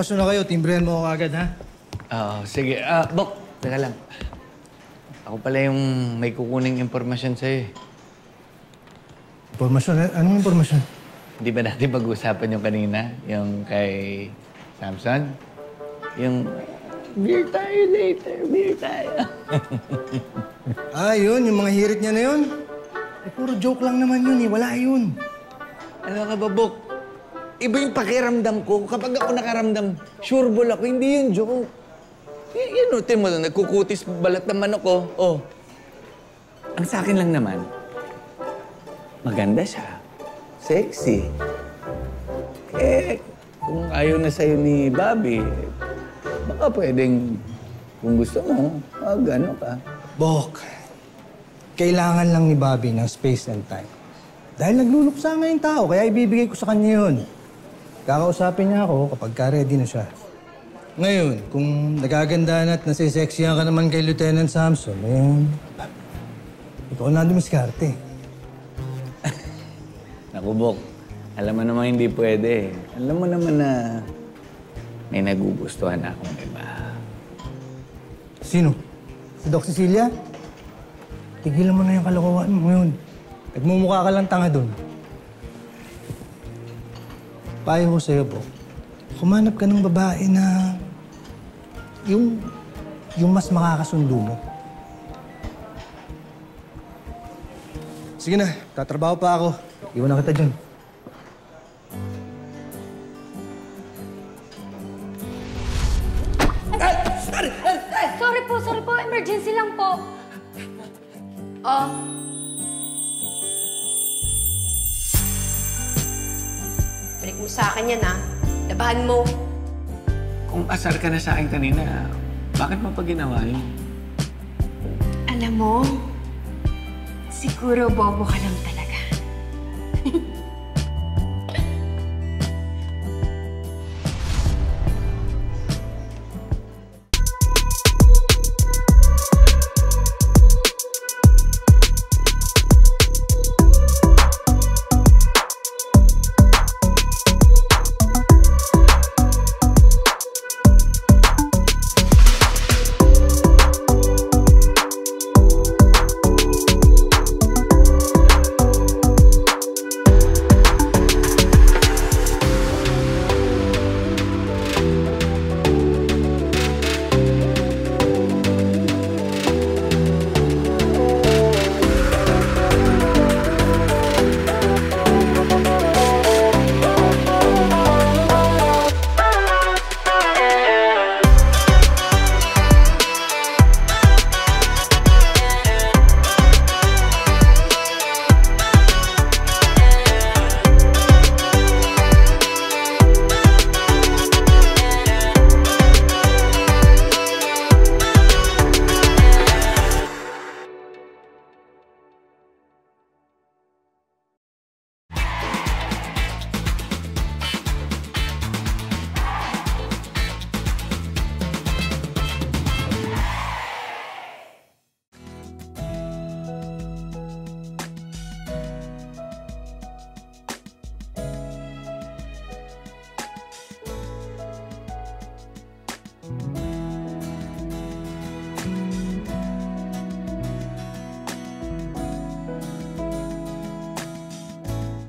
Pasok na kayo, timbrehan mo ako agad, ha? Oo, sige. Bok, teka lang. Ako pala yung may kukuning impormasyon sa'yo eh. Impormasyon? Anong impormasyon? Di ba natin pag-usapan yung kanina? Yung kay Samson? Yung beer tayo later, beer tayo. Yun. Yung mga hirit niya na yun. Puro joke lang naman yun eh. Wala yun. Ano ka ba, Bok? Iba yung pakiramdam ko. Kapag ako nakaramdam, sure ball ako, hindi yun joke. Yan, tin mo, nagkukutis balat ng manok ko. Oh. Ang sa akin lang naman, maganda siya. Sexy. Kung ayaw na sa'yo ni Bobby, baka pwedeng, kung gusto mo, ano ka. Bok, kailangan lang ni Bobby ng space and time. Dahil nagluluksa nga yung tao, kaya ibibigay ko sa kanya yun. Kakausapin niya ako kapag ready na siya. Ngayon, kung nagagandaan at nasisexihan ka naman kay Lieutenant Samson, ito ko na dumiskarte. Naku, Bok. Alam mo naman hindi pwede. Alam mo naman na may nagugustuhan akong iba. Sino? Si Doc Cecilia? Tigilan mo na yung kalokohan mo ngayon. Nagmumukha ka lang tanga doon. Payo ko sa'yo, Bok. Kumanap ka ng babae na yung mas makakasundo mo. Sige na, tatrabaho pa ako. Iwan na kita dyan. Sorry po. Emergency lang po. Balik mo sa akin yan, ha? Labahan mo. Kung asar ka na sa akin kanina, bakit mo pa ginawa yun? Alam mo, siguro bobo ka lang talaga.